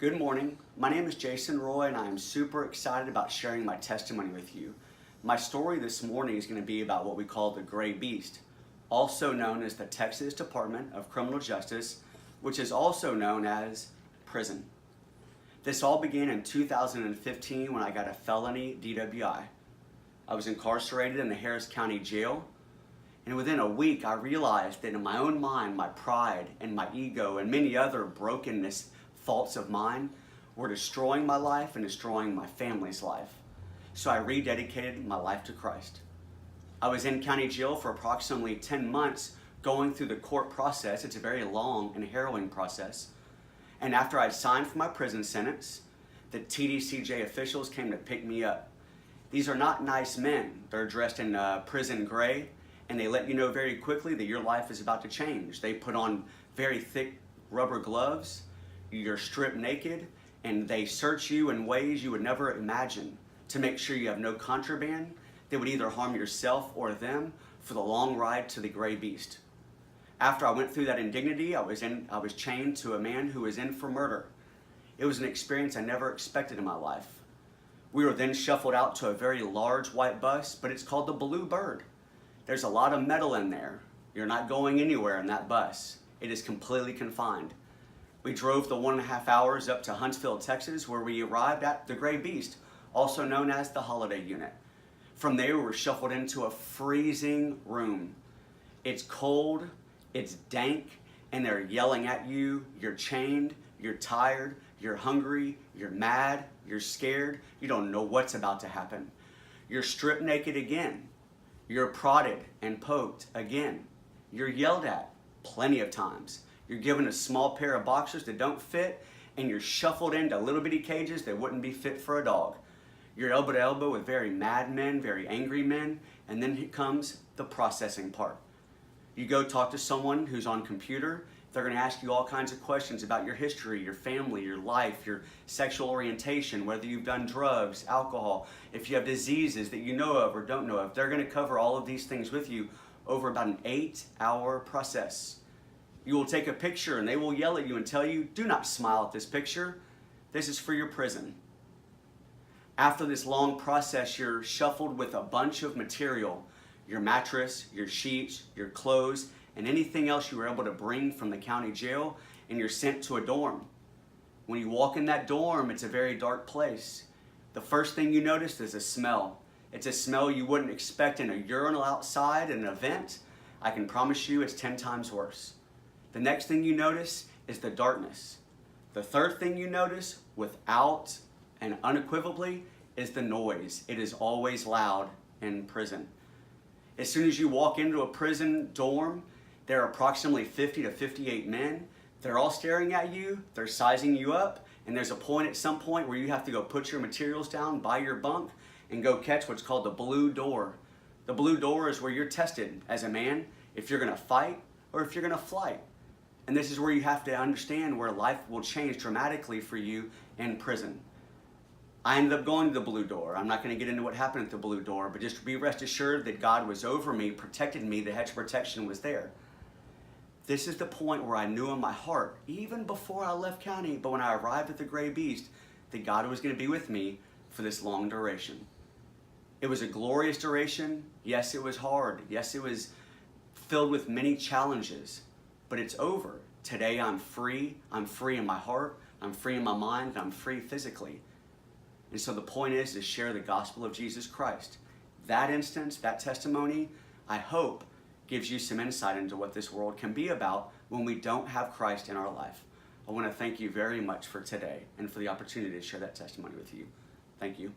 Good morning. My name is Jason Roy and I am super excited about sharing my testimony with you. My story this morning is going to be about what we call the Gray Beast, also known as the Texas Department of Criminal Justice, which is also known as prison. This all began in 2015 when I got a felony DWI. I was incarcerated in the Harris County Jail, and within a week I realized that in my own mind, my pride and my ego and many other brokenness faults of mine were destroying my life and destroying my family's life. So I rededicated my life to Christ. I was in county jail for approximately 10 months going through the court process. It's a very long and harrowing process. And after I'd signed for my prison sentence, the TDCJ officials came to pick me up. These are not nice men. They're dressed in prison gray, and they let you know very quickly that your life is about to change. They put on very thick rubber gloves. You're stripped naked, and they search you in ways you would never imagine to make sure you have no contraband that would either harm yourself or them for the long ride to the Gray Beast. After I went through that indignity, I was chained to a man who was in for murder. It was an experience I never expected in my life. We were then shuffled out to a very large white bus, but it's called the Blue Bird. There's a lot of metal in there. You're not going anywhere in that bus. It is completely confined. We drove the 1.5 hours up to Huntsville, Texas, where we arrived at the Gray Beast, also known as the Holiday Unit. From there, we were shuffled into a freezing room. It's cold, it's dank, and they're yelling at you. You're chained, you're tired, you're hungry, you're mad, you're scared. You don't know what's about to happen. You're stripped naked again. You're prodded and poked again. You're yelled at plenty of times. You're given a small pair of boxers that don't fit, and you're shuffled into little bitty cages that wouldn't be fit for a dog. You're elbow to elbow with very mad men, very angry men, and then comes the processing part. You go talk to someone who's on computer. They're going to ask you all kinds of questions about your history, your family, your life, your sexual orientation, whether you've done drugs, alcohol, if you have diseases that you know of or don't know of. They're going to cover all of these things with you over about an 8-hour process. You will take a picture and they will yell at you and tell you, do not smile at this picture. This is for your prison. After this long process, you're shuffled with a bunch of material, your mattress, your sheets, your clothes, and anything else you were able to bring from the county jail, and you're sent to a dorm. When you walk in that dorm, it's a very dark place. The first thing you notice is a smell. It's a smell you wouldn't expect in a urinal outside at an event. I can promise you it's 10 times worse. The next thing you notice is the darkness. The third thing you notice, without and unequivocally, is the noise. It is always loud in prison. As soon as you walk into a prison dorm, there are approximately 50 to 58 men. They're all staring at you, they're sizing you up, and there's a point at some point where you have to go put your materials down by your bunk and go catch what's called the blue door. The blue door is where you're tested as a man if you're gonna fight or if you're gonna flight. And this is where you have to understand where life will change dramatically for you in prison. I ended up going to the blue door. I'm not going to get into what happened at the blue door, but just be rest assured that God was over me, protected me, the hedge of protection was there. This is the point where I knew in my heart, even before I left county, but when I arrived at the Gray Beast, that God was going to be with me for this long duration. It was a glorious duration. Yes, it was hard. Yes, it was filled with many challenges, but it's over. Today I'm free. I'm free in my heart. I'm free in my mind. I'm free physically. And so the point is to share the gospel of Jesus Christ. That instance, that testimony, I hope gives you some insight into what this world can be about when we don't have Christ in our life. I want to thank you very much for today and for the opportunity to share that testimony with you. Thank you.